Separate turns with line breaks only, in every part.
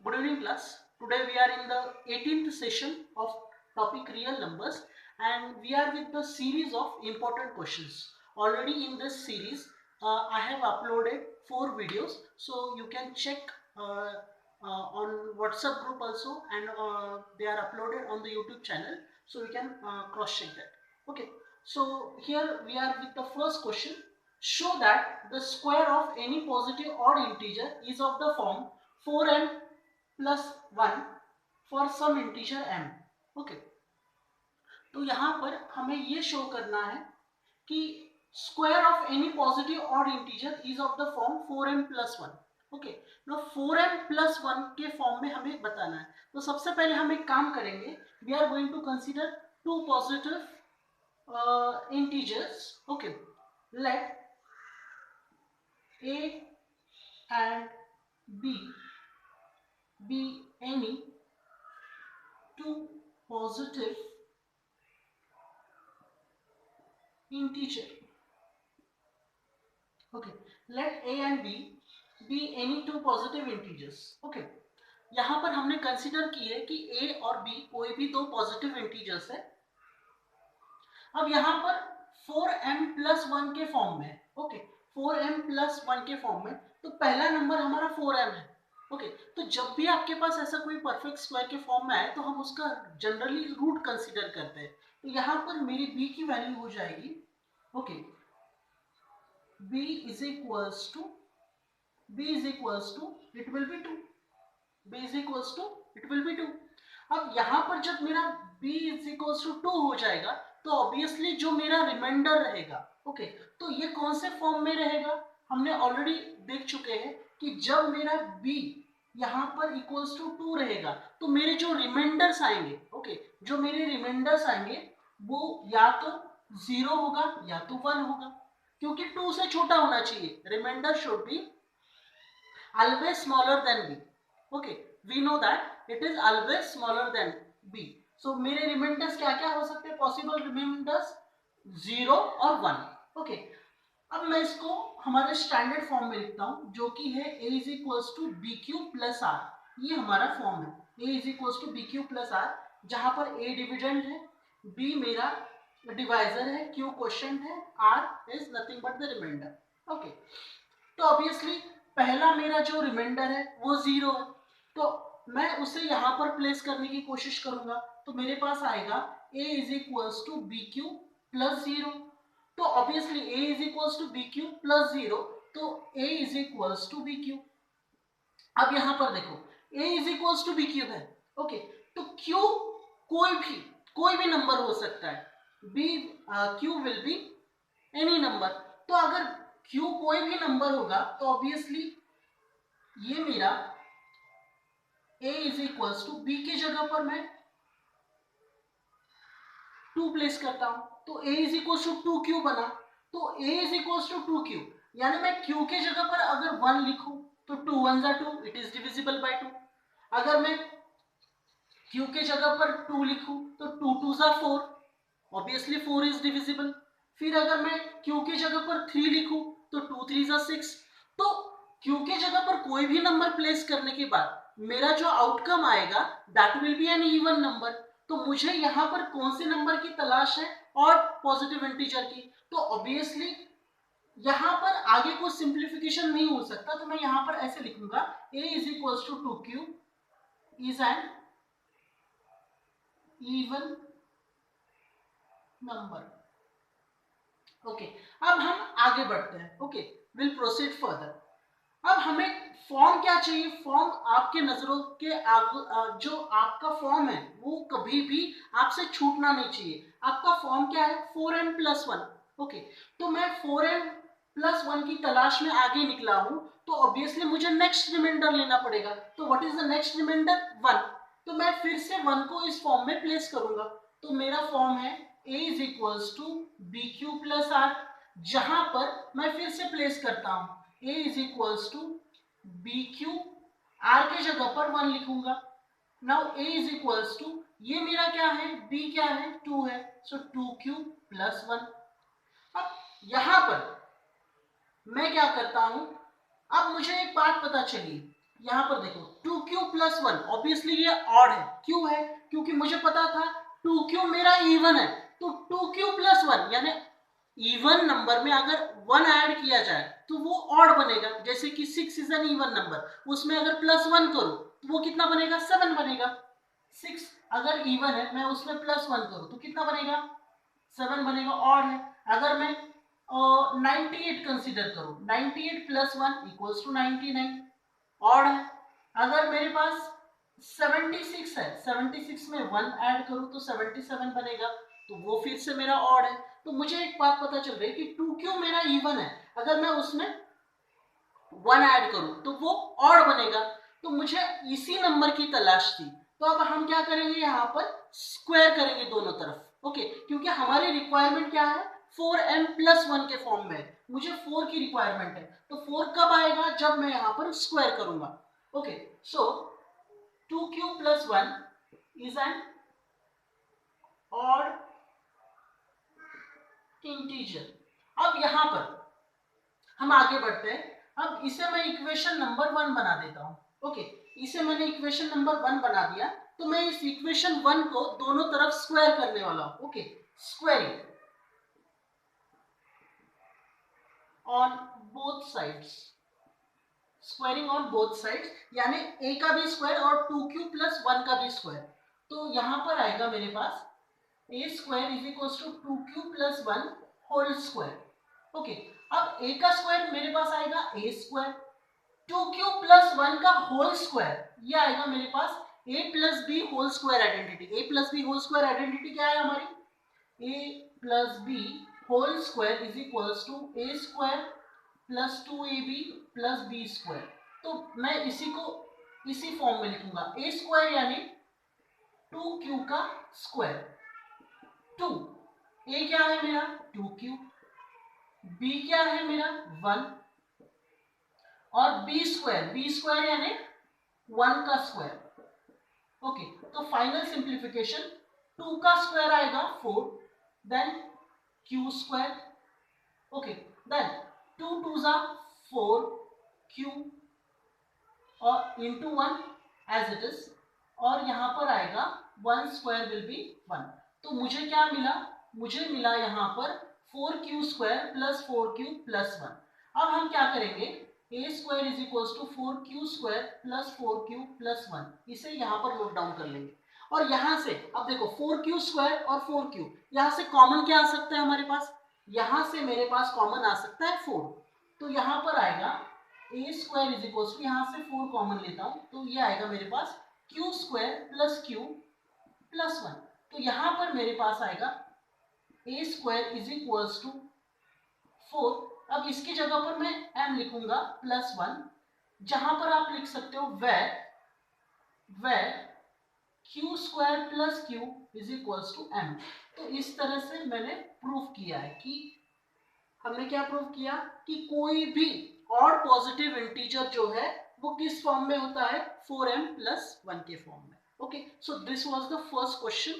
Good evening class. Today we are in the 18th session of topic real numbers and we are with the series of important questions. Already in this series I have uploaded 4 videos, so you can check on WhatsApp group also, and they are uploaded on the YouTube channel, so you can cross check that. Okay, so here we are with the first question. Show that the square of any positive odd integer is of the form 4n plus 1 for some integer m. Okay, तो यहां पर हमें ये show करना है कि square of any positive odd integer is of the form 4m plus 1. Okay, no 4m plus 1 के form में हमें बताना है. तो सबसे पहले हम एक काम करेंगे. We are going to consider two positive integers. Okay, let a and b be any two positive integer. Okay, let a and b be any two positive integers. Okay, यहां पर हमने कंसीडर की है कि a और b कोई भी दो पॉजिटिव इंटीजर्स है. अब यहां पर 4m प्लस 1 के फॉर्म में. ओके, 4m प्लस 1 के फॉर्म में, तो पहला नंबर हमारा 4m है. ओके, तो जब भी आपके पास ऐसा कोई परफेक्ट स्क्वायर के फॉर्म में आए तो हम उसका जनरली रूट कंसीडर करते हैं. तो यहां पर मेरी b की वैल्यू हो जाएगी. Okay, b is equals to it will be 2. b is equals to it will be 2. अब यहां पर जब मेरा b इज इक्वल्स टू 2 हो जाएगा तो ऑब्वियसली जो मेरा रिमाइंडर रहेगा, ओके, तो ये कौन से फॉर्म में रहेगा. हमने ऑलरेडी देख चुके हैं कि जब मेरा b यहाँ पर इक्वल्स टू 2 रहेगा तो मेरे जो रिमाइंडर्स आएंगे, ओके, जो मेरे रिमाइंडर्स आएंगे वो या तो 0 होगा या तो 1 होगा, क्योंकि 2 से छोटा होना चाहिए. Remainder should be always smaller than b. Okay, we know that it is always smaller than b. So मेरे रिमाइंडर्स क्या क्या हो सकते हैं? पॉसिबल रिमाइंडर्स 0 और 1. ओके, अब मैं इसको हमारे स्टैंडर्ड फॉर्म में लिखता हूं, जो कि है a is equals to B Q plus R. ये हमारा फॉर्म है, a is equals to B Q plus R, जहां पर a डिविडेंड है, b मेरा डिवाइजर है, q क्वोशिएंट है, r is nothing but the remainder. Okay, तो ऑब्वियसली पहला मेरा जो रिमाइंडर है वो 0 है, तो मैं उसे यहां पर प्लेस करने की कोशिश करूंगा. तो मेरे पास आएगा a is equals to B Q plus 0. तो obviously a is equals to B Q plus 0, तो a is equals to B Q. अब यहां पर देखो a is equals to B Q है. ओके, तो q कोई भी नंबर हो सकता है. q will be any number. तो अगर q कोई भी नंबर होगा तो ऑब्वियसली ये मेरा a is equals to b की जगह पर मैं 2 प्लेस करता हूं, तो a is equals to 2q बना. तो a is equals to 2q, यानी मैं q के जगह पर अगर 1 लिखूं तो 2 1 जा 2, इट इज डिविजिबल बाय 2. अगर मैं q के जगह पर 2 लिखूं तो 2 2 जा 4, ऑब्वियसली 4 इज डिविजिबल. फिर अगर मैं q के जगह पर 3 लिखूं तो 2 3 जा 6. तो q के जगह पर कोई भी नंबर प्लेस करने के बाद मेरा जो आउटकम आएगा that will be an even number. तो मुझे यहाँ पर कौन से नंबर की तलाश है? और पॉजिटिव इंटीजर की. तो ऑब्वियसली यहाँ पर आगे कोई सिंप्लीफिकेशन नहीं हो सकता, तो मैं यहाँ पर ऐसे लिखूंगा a is equals to 2q is an even number. Okay, अब हम आगे बढ़ते हैं. Okay, will proceed further. अब हमें फॉर्म क्या चाहिए? फॉर्म आपके नजरों के जो आपका फॉर्म है वो कभी भी आपसे छूटना नहीं चाहिए. आपका फॉर्म क्या है? 4m plus 1. ओके, तो मैं 4m प्लस 1 की तलाश में आगे निकला हूं, तो ऑब्वियसली मुझे नेक्स्ट रिमाइंडर लेना पड़ेगा. तो what is the next remainder? 1. तो मैं फिर से 1 को इस फॉर्म में प्लेस करूंगा. तो मेरा फॉर्म है a is equals to B Q plus R, जहां पर मैं फिर से प्लेस करता हूं a is equals to B Q, R के जगह पर 1 लिखूंगा. Now a is equals to, ये मेरा क्या है? b क्या है? 2 है, सो 2q प्लस 1. अब यहां पर मैं क्या करता हूं? अब मुझे एक बात पता चली यहाँ पर देखो 2q प्लस 1, ऑब्वियसली ये ऑड है, क्यों है, क्योंकि मुझे पता था 2q मेरा इवन है, तो 2q प्लस 1 यानी इवन नंबर में अगर 1 ऐड किया जाए तो वो ऑड बनेगा, जैसे कि 6 इज एन इवन नंबर, उसमें अगर प्लस 1 करो तो वो कितना बनेगा, 7 बनेगा। 6 अगर इवन है, मैं उसमें प्लस 1 करूं तो कितना बनेगा, 7 बनेगा, ऑड है। अगर मैं 98 कंसीडर करूं, 98 प्लस 1 इक्वल्स टू 99, ऑड है। अगर मेरे पास 76 है, 76 में 1 ऐड करूं तो 77 बनेगा, तो वो फिर से मेरा ऑड है। तो मुझे एक बात पता चल रही है कि 2q मेरा इवन है, अगर मैं उसमें 1 ऐड करूं तो वो ऑड बनेगा, तो मुझे इसी नंबर की तलाश थी। तो अब हम क्या करेंगे, यहाँ पर स्क्वायर करेंगे दोनों तरफ, ओके, क्योंकि हमारी रिक्वायरमेंट क्या है, 4m प्लस 1 के फॉर्म में, मुझे 4 की रिक्वायरमेंट है, तो 4 कब आएगा, जब मैं यहाँ पर स्क्वायर करूंगा, okay. So 2q plus 1 is an odd integer. अब यहाँ पर हम आगे बढ़ते हैं। अब इसे मैं इक्वेशन नंबर 1 बना देता हूं, ओके, इसे मैंने इक्वेशन नंबर 1 बना दिया, तो मैं इस इक्वेशन 1 को दोनों तरफ स्क्वायर करने वाला हूं, okay, squaring on both sides, squaring on both sides, यानी a का भी स्क्वायर और 2q प्लस 1 का भी स्क्वायर। तो यहां पर आएगा मेरे पास a square is equal to 2q plus 1 whole square, okay. अब a का स्क्वायर मेरे पास आएगा a स्क्वायर, 2q प्लस 1 का होल स्क्वायर, ये आएगा मेरे पास a plus B whole square identity. a plus B whole square identity क्या है हमारी, a plus B whole square is equal to a square plus 2ab plus B square. तो मैं इसी को इसी फॉर्म में लिखूंगा, a स्क्वायर यानी 2q का स्क्वायर, 2 a क्या है मेरा 2q, b क्या है मेरा 1, और b स्क्वायर यानी 1 का स्क्वायर, ओके। तो फाइनल सिंप्लीफिकेशन 2 का स्क्वायर आएगा 4, then q square, okay, then 2 2 जा 4 q और इंटू 1 एज इट इज, और यहां पर आएगा 1 स्क्वायर विल बी 1। तो मुझे क्या मिला, मुझे मिला यहां पर 4q square plus 4q plus 1। अब हम क्या करेंगे, a square is equal to 4q square plus 4q plus 1, इसे यहां पर नोट डाउन कर लेंगे। और यहां से अब देखो 4q स्क्वायर और 4q, यहां से कॉमन क्या आ सकता है हमारे पास, यहां से मेरे पास कॉमन आ सकता है 4, तो यहां पर आएगा a square is equal to, यहां से 4 कॉमन लेता हूं तो ये आएगा मेरे पास q square plus q plus 1। तो यहां पर मेरे पास आएगा a square is equal to 4। अब इसकी जगह पर मैं m लिखूंगा प्लस 1, जहां पर आप लिख सकते हो where q square plus q is equal to m। तो इस तरह से मैंने प्रूफ किया है कि हमने क्या प्रूव किया कि कोई भी ऑड पॉजिटिव इंटीजर जो है वो किस फॉर्म में होता है, 4m प्लस 1 के फॉर्म में, okay. So this was the first question.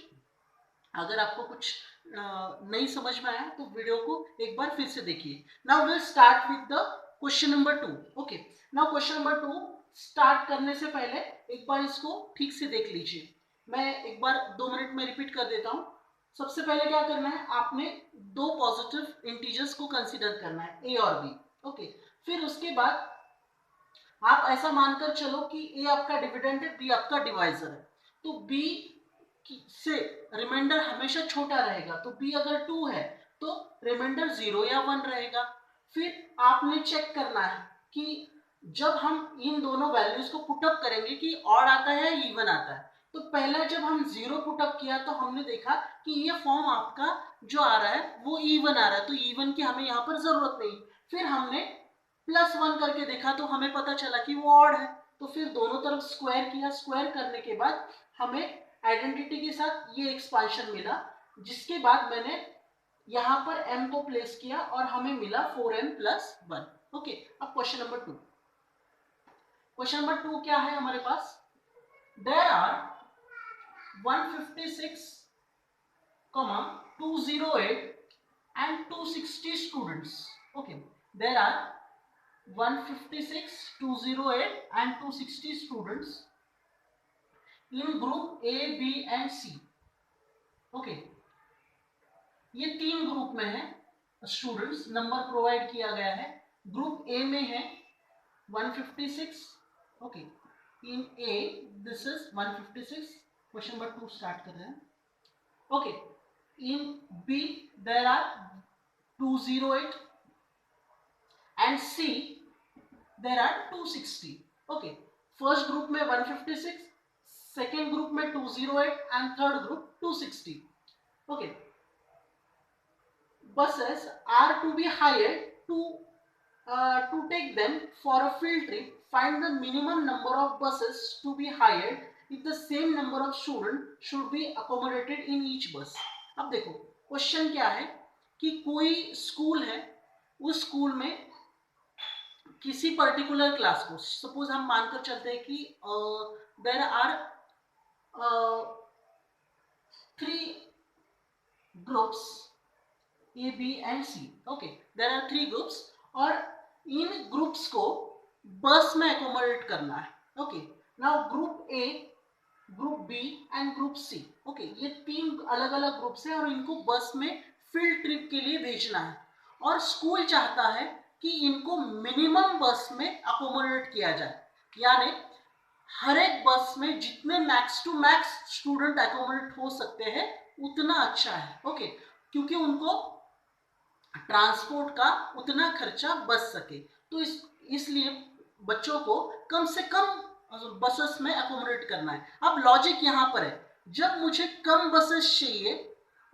अगर आपको कुछ नहीं समझ में आया तो वीडियो को एक बार फिर से देखिए। Now will start with the question number 2, okay. Now question number 2 start करने से पहले एक बार इसको ठीक से देख लीजिए, मैं एक बार 2 मिनट में रिपीट कर देता हूं। सबसे पहले क्या करना है, आपने दो पॉजिटिव इंटीजर्स को कंसीडर करना है, ए और बी, ओके। फिर उसके बाद आप ऐसा मानकर चलो कि ए आपका डिविडेंड है, बी आपका डिवाइजर है, तो बी से रिमाइंडर हमेशा छोटा रहेगा, तो बी अगर 2 है तो रिमाइंडर 0 या 1 रहेगा। फिर आपने चेक करना है कि जब हम इन दोनों वैल्यूज को पुटअप करेंगे कि ऑड आता है या इवन आता है। तो पहला जब हम 0 पुटअप किया तो हमने देखा कि ये फॉर्म आपका जो आ रहा है वो इवन आ रहा है, तो इवन की हमें यहाँ पर जरूरत नहीं। फिर हमने प्लस 1 करके देखा तो हमें पता चला कि वो ऑड है, तो फिर दोनों तरफ स्क्वायर किया, स्क्वायर करने के बाद हमें आइडेंटिटी के साथ ये एक्सपांशन मिला, जिसके बाद मैंने यहाँ पर m को प्लेस किया और हमें मिला 4m प्लस 1, ओके। अब क्वेश्चन नंबर 2, क्वेश्चन नंबर 2 क्या है हमारे पास, there are 156, 208 and 260 students, okay, there are 156, 208 and 260 students in group A, B and C. Okay, ये तीन ग्रुप में है स्टूडेंट्स, नंबर प्रोवाइड किया गया है। ग्रुप ए में है 156, okay, in A this is 156, question number 2 start कर रहे हैं। Okay, in B there are 208 and C there are 260। Okay, first group में 156, सेकेंड ग्रुप में 208 and third group 260। Okay, buses are to be hired to take them for a field trip. Find the minimum number of buses to be hired if the same number of students should be accommodated in each bus. अब देखो question क्या है कि कोई school है, उस school में किसी पर्टिकुलर क्लास को, सपोज हम मानकर चलते हैं कि there are 3 groups A, B and C. Okay, there are 3 groups और इन ग्रुप्स को बस में एकोमोडेट करना है। Okay, now group A, group B and group C। Okay, ये 3 अलग अलग ग्रुप्स हैं और इनको बस में फील्ड ट्रिप के लिए भेजना है और स्कूल चाहता है कि इनको मिनिमम बस में अकोमोडेट किया जाए, यानी हर एक बस में जितने max to max student accommodate हो सकते हैं उतना अच्छा है। ओके, क्योंकि उनको ट्रांसपोर्ट का उतना खर्चा बच सके, तो इसलिए बच्चों को कम से कम बसेस में अकोमोडेट करना है। अब लॉजिक यहाँ पर है, जब मुझे कम बसेस चाहिए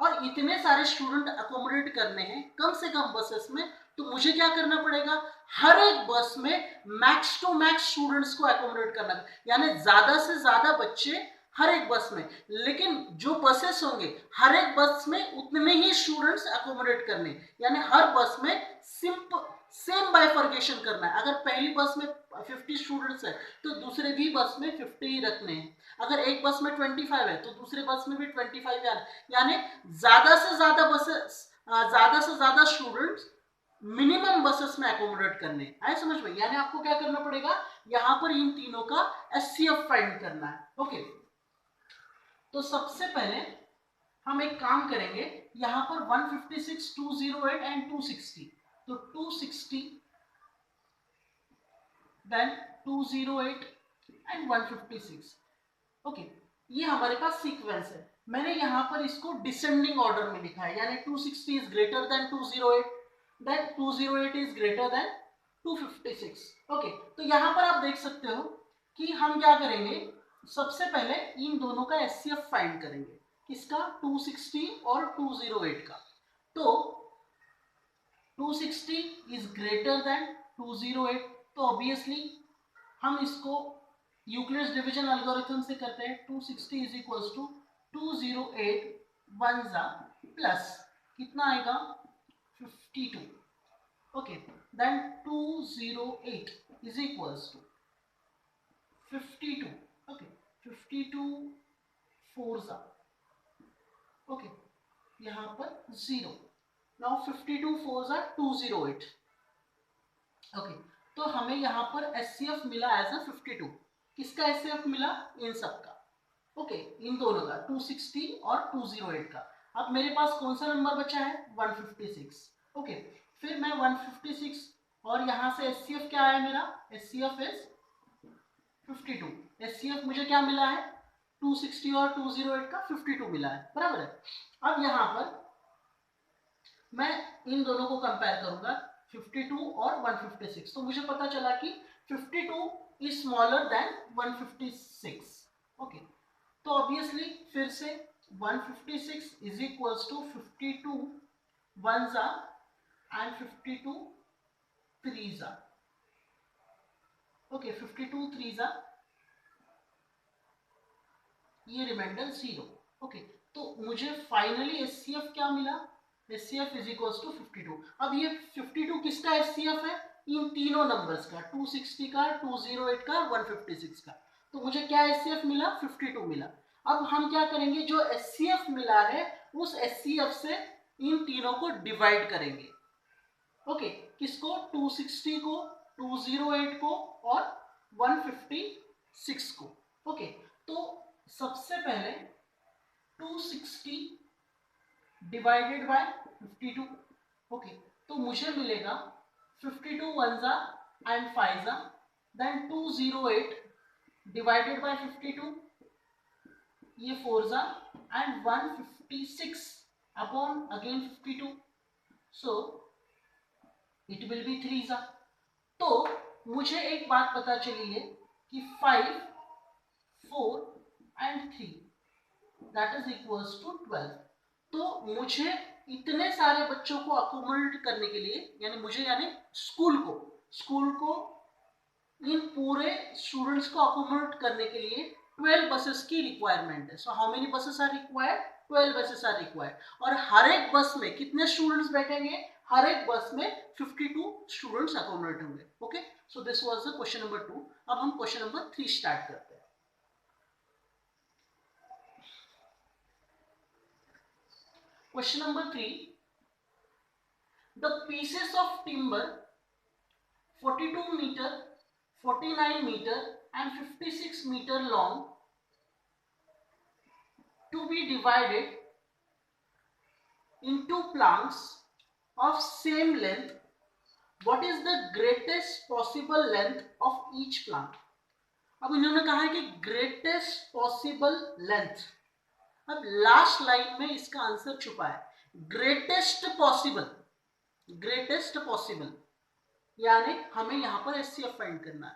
और इतने सारे स्टूडेंट अकोमोडेट करने हैं कम से कम बसेस में, तो मुझे क्या करना पड़ेगा, हर एक बस में मैक्स टू मैक्स स्टूडेंट्स को अकोमोडेट करना है, यानी ज्यादा से ज्यादा बच्चे हर एक बस में। लेकिन जो बसेस होंगे हर एक बस में उतने ही स्टूडेंट्स अकोमोडेट करने, यानी हर बस में सेम बाइफर्केशन करना है। अगर पहली बस में 50 स्टूडेंट्स है तो दूसरे भी बस में 50 ही रखने हैं। अगर एक बस में 25 है तो दूसरे बस में भी 25 यानी ज्यादा से ज्यादा बसेस, ज्यादा से ज्यादा स्टूडेंट्स मिनिमम बसेस में एकोमोडेट करने। आए समझ में? यानी आपको क्या करना पड़ेगा, यहाँ पर इन तीनों का एचसीएफ फाइंड करना है। ओके, तो सबसे पहले हम एक काम करेंगे, यहाँ पर 156, 208 एंड 260, तो 260 देन 208 एंड 156। ओके, ये हमारे पास सीक्वेंस है। मैंने यहाँ पर इसको डिसेंडिंग ऑर्डर में लिखा है, यानी 260 is greater than 208, then 208 is greater than 256। Okay, तो यहाँ पर आप देख सकते हो कि हम क्या करेंगे, सबसे पहले इन दोनों का एचसीएफ फाइंड करेंगे, किसका, 260 और 208 का। तो 260 इज ग्रेटर देन 208, तो ऑब्वियसली हम इसको यूक्लिड्स डिवीजन एल्गोरिथम से करते हैं। 260 इज इक्वल्स टू 208 वन जा प्लस कितना आएगा 52। Okay, then 208 is equals to 52। Okay, 52 4 जा, ओके, यहाँ पर 0। नाउ 52 4 जा 208। ओके, तो हमें यहाँ पर एचसीएफ मिला एज अ 52। किसका एचसीएफ मिला, इन सब का। ओके, इन दोनों का 260 और 208 का। अब मेरे पास कौन सा नंबर बचा है, 156। ओके, फिर मैं 156 और यहाँ से एचसीएफ क्या आया मेरा, एचसीएफ इज 52। एचसीएफ मुझे क्या मिला है, 260 और 208 का 52 मिला है, बराबर है। अब यहाँ पर मैं इन दोनों को कंपेयर करूंगा, 52 और 156, तो मुझे पता चला कि 52 इज स्मॉलर देन 156। ओके, तो ऑब्वियसली फिर से 156 इज इक्वल्स टू 52 वन जा एंड 52 थ्री जा। ओके, 52 थ्री जा, ये रिमाइंडर 0। ओके, तो मुझे फाइनली एचसीएफ क्या मिला, एचसीएफ इज इक्वल्स टू 52। अब ये 52 किसका एचसीएफ है, इन तीनों नंबर्स का, 260 का, 208 का, 156 का। तो मुझे क्या एचसीएफ मिला, 52 मिला। अब हम क्या करेंगे, जो एचसीएफ मिला है उस एचसीएफ से इन तीनों को डिवाइड करेंगे। ओके, किसको, 260 को 208 को और 156 को। ओके, तो सबसे पहले 260 डिवाइडेड बाय 52। ओके, तो मुझे मिलेगा 52 वन जा एंड 5 जा, देन 208 डिवाइडेड बाय 52, ये 4 जा and 156 upon again 52, so it will B 3 जा। तो मुझे एक बात पता चली है कि 5, 4 and 3 that is equals to 12। तो मुझे इतने सारे बच्चों को अकोमोडेट करने के लिए, यानी स्कूल को इन पूरे स्टूडेंट्स को अकोमोडेट करने के लिए 12 बसेस की रिक्वायरमेंट है। So how many buses are required? 12 buses are required. और हर एक बस में कितने स्टूडेंट्स बैठेंगे? हर एक बस में 52 स्टूडेंट्स अकोमोडेट होंगे। Okay, so this was the question number 2। अब हम क्वेश्चन नंबर 3 स्टार्ट करते हैं। Question number 3, the pieces of timber 42 meter, 49 meter and 56 meter long to be divided into planks of same length, what is the greatest possible length of each plank? अब इन्होंने कहा है कि greatest possible length. अब last line में इसका answer छुपा है, ग्रेटेस्ट पॉसिबल, यानी हमें यहाँ पर एचसीएफ फाइंड करना है।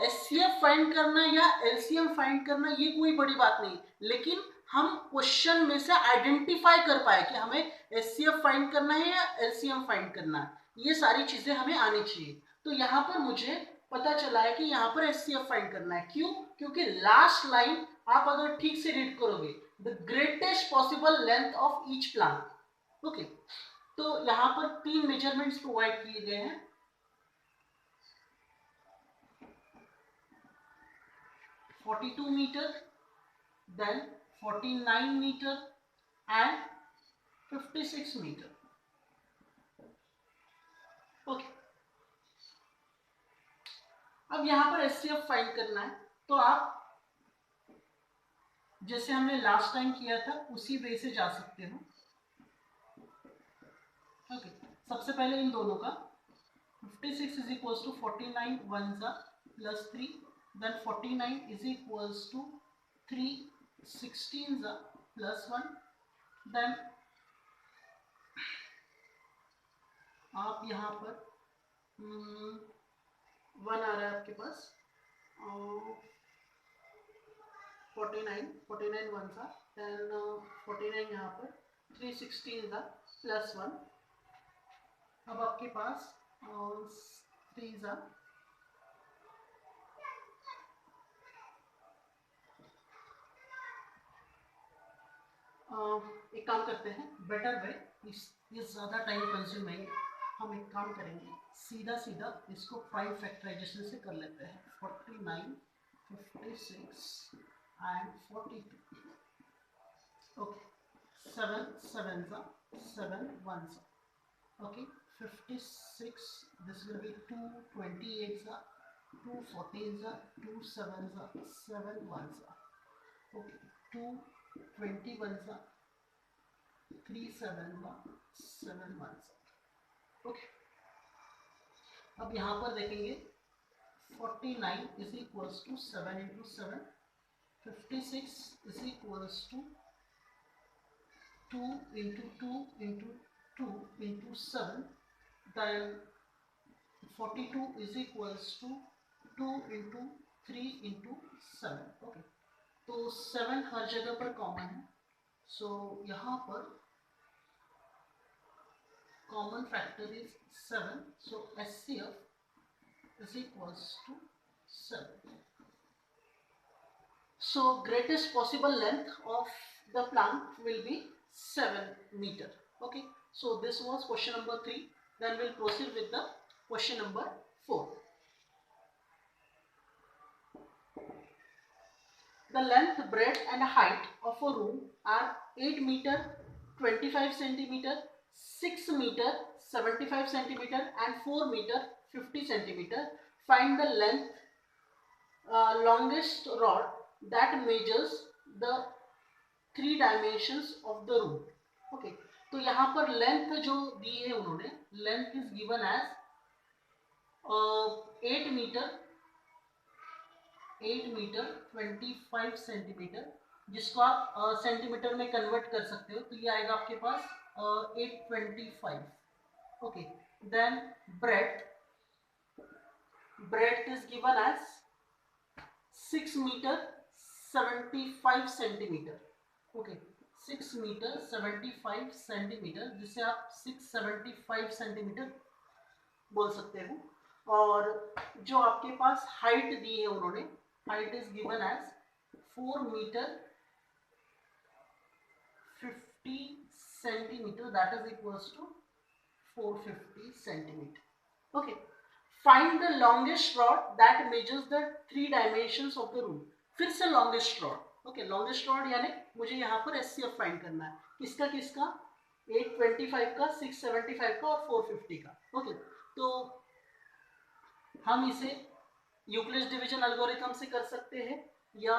एचसीएफ फाइंड करना या एलसीएम फाइंड करना ये कोई बड़ी बात नहीं, लेकिन हम क्वेश्चन में से आइडेंटिफाई कर पाए कि हमें एचसीएफ फाइंड करना है या एलसीएम फाइंड करना है, ये सारी चीजें हमें आनी चाहिए। तो यहाँ पर मुझे पता चला है कि यहाँ पर एचसीएफ फाइंड करना है। क्यों? क्योंकि लास्ट लाइन आप अगर ठीक से रीड करोगे, the greatest possible length of each plant. Okay, तो यहाँ पर 3 मेजरमेंट्स प्रोवाइड किए गए हैं। (42 meter, then 49 meter and 56 meter. Okay, अब यहां पर एचसीएफ फाइंड करना है, तो आप जैसे हमने लास्ट टाइम किया था उसी वे से जा सकते हो। ओके, सबसे पहले इन दोनों का 56 इज इक्वल्स टू 49 वन जा plus 3, then 49 is equals to 3 16 plus 1, then आप यहाँ पर 1 आ रहा है आपके पास, 49 वन सा, then 49 यहाँ पर 3 16 प्लस 1, अब आपके पास 3 जा एक काम करते हैं, बेटर वे, ये ज़्यादा टाइम कंज्यूम है, हम एक काम करेंगे, सीधा इसको प्राइम फैक्टराइजेशन से कर लेते हैं। 49, 56 एंड 42। ओके, 7 7 जा 7 1 जा, ओके, 56, दिस विल बी 2 28 जा 2 14 जा 2 7 जा 7 1 जा, ओके, 2 21 जा 3 7 जा 7 1 जा। ओके, अब यहाँ पर देखेंगे 49 is equals to 7 into 7, 56 is equals to 2 into 2 into 2 into 7, then 42 is equals to 2 into 3 into 7। Okay, तो 7 हर जगह पर कॉमन है, सो यहाँ पर common factor is 7, so HCF is equals to 7. So greatest possible length of the plank will be 7 meter. Okay, so this was question number 3. Then we'll proceed with the question number 4. The length, breadth and height of a room are 8 meter 25 centimeter, 6 meter 75 centimeter and 4 meter 50 centimeter. Find the length longest rod that measures the 3 dimensions of the room. Okay, तो यहाँ पर length जो दी है उन्होंने, length is given as 8 metre 25 centimetre, जिसको आप centimetre में कन्वर्ट कर सकते हो, तो ये आएगा आपके पास 825. Okay, then breadth is given as 6 metre 75 centimetre. Okay, 6 metre 75 centimetre, जिसे आप 675 सेंटीमीटर बोल सकते हो. और जो आपके पास हाइट दी है उन्होंने, height is given as 4 metre 50 centimetre, that is equals to 450 centimetre. Okay, find the longest rod that measures the 3 dimensions of the room. फिर से longest rod. Okay, longest rod यानी मुझे यहाँ पर एचसीएफ फाइंड करना है. किसका किसका? 825 का, 675 का और 450 का. ओके, तो हम इसे यूक्लिड्स डिवीजन एल्गोरिथम से कर सकते हैं या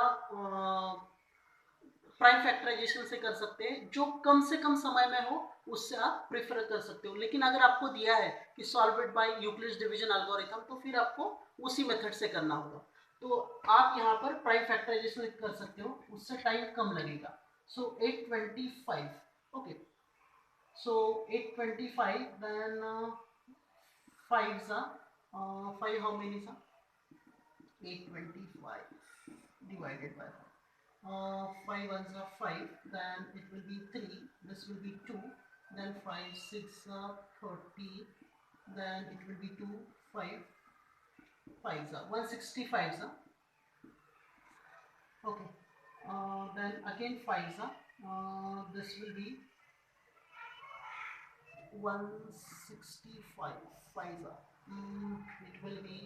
प्राइम फैक्टराइजेशन से कर सकते हैं. जो कम से कम समय में हो उससे आप प्रेफर कर सकते हो. लेकिन अगर आपको दिया है कि solve it by Euclid's division algorithm, तो फिर आपको उसी मेथड से करना होगा. तो आप यहाँ पर प्राइम फैक्टराइजेशन कर सकते हो, उससे टाइम कम लगेगा. सो 825. ओके, सो 825 देन 5 सा 5 how many सा 825 divided by 5 ones are 5, then it will be 3, this will be 2, then 5 6 30, then it will be 2 5 5 165. Okay, then again 5 this will be 165 5 it will be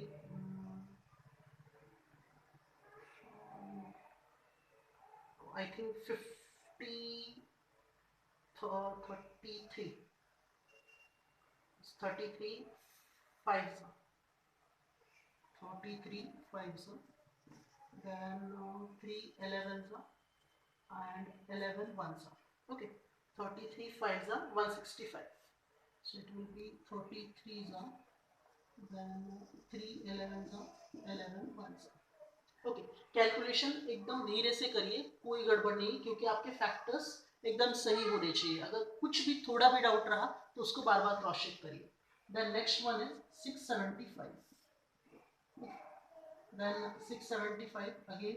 I think 50 33 33 5 33 5 then 3 11 and 11 1. Okay, 33 5 165, so it will be 33 then 3 11 11 1. Okay, calculation एकदम धीरे से करिए, कोई गड़बड़ नहीं, क्योंकि आपके factors एकदम सही होने चाहिए. अगर कुछ भी थोड़ा भी डाउट रहा तो उसको बार बार क्रॉस चेक करिए. Then next one is 675. Then 675 again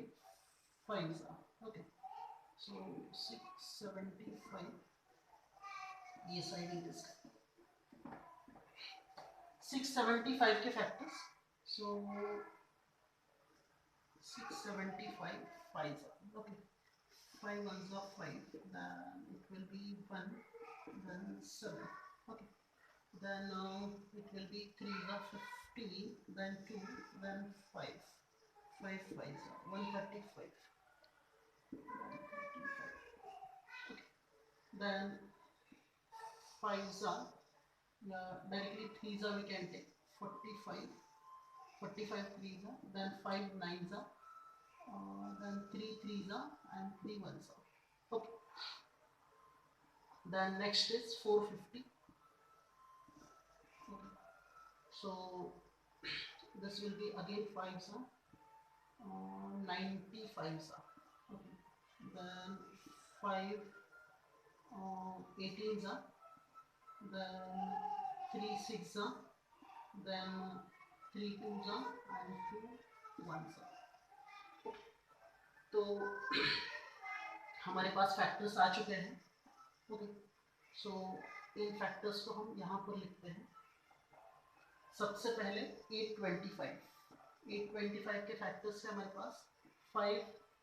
5. Okay, so 675 ये साइड इंक्रीज कर 675 के factors. So 675 5. Okay, 5 ones are 5, then it will be 1, then 7. Okay, then it will be 3 15, then 2, then 5 5 5 135. Okay, then 5 directly 3 we can take 45 3 then 5 9 then 3 3 and 3 1. Okay, then next is 450. Okay, so this will be again 5 95. Okay, then 5 18 then 3 6 then 3 2 and 2 1. तो हमारे पास factors आ चुके हैं. Okay, सो इन factors को हम यहाँ पर लिखते हैं. सबसे पहले 825 के फैक्टर्स है हमारे पास 5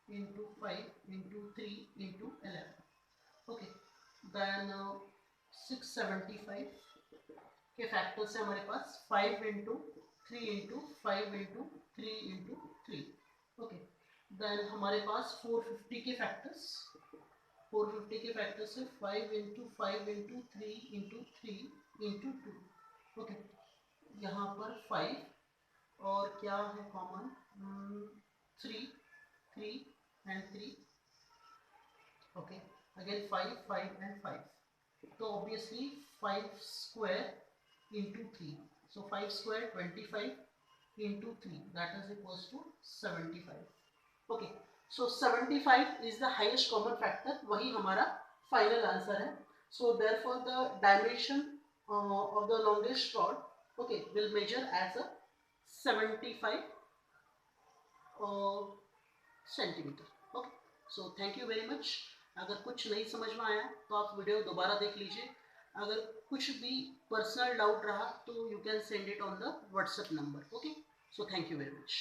into 5 into 3 into 11. Okay, then 675 के फैक्टर्स है हमारे पास 5 into 3 into 5 into 3 into 3. Okay, then हमारे पास 450 के फैक्टर्स है 5 into 5 into 3 into 3 into 2. Okay, यहाँ पर 5 और क्या है common, 3 3 and 3, okay, again 5 5 and 5, तो obviously 5 square into 3, so 5 square 25 into 3, that is equals to 75। Okay, so 75 is the highest common factor, वही हमारा फाइनल आंसर है। So therefore the dimension of the longest rod, okay, will measure as a 75 centimetre. Okay, so thank you very much. अगर कुछ नहीं समझ में आया तो आप वीडियो दोबारा देख लीजिए। अगर कुछ भी पर्सनल डाउट रहा तो you can send it on the WhatsApp number. Okay, so thank you very much.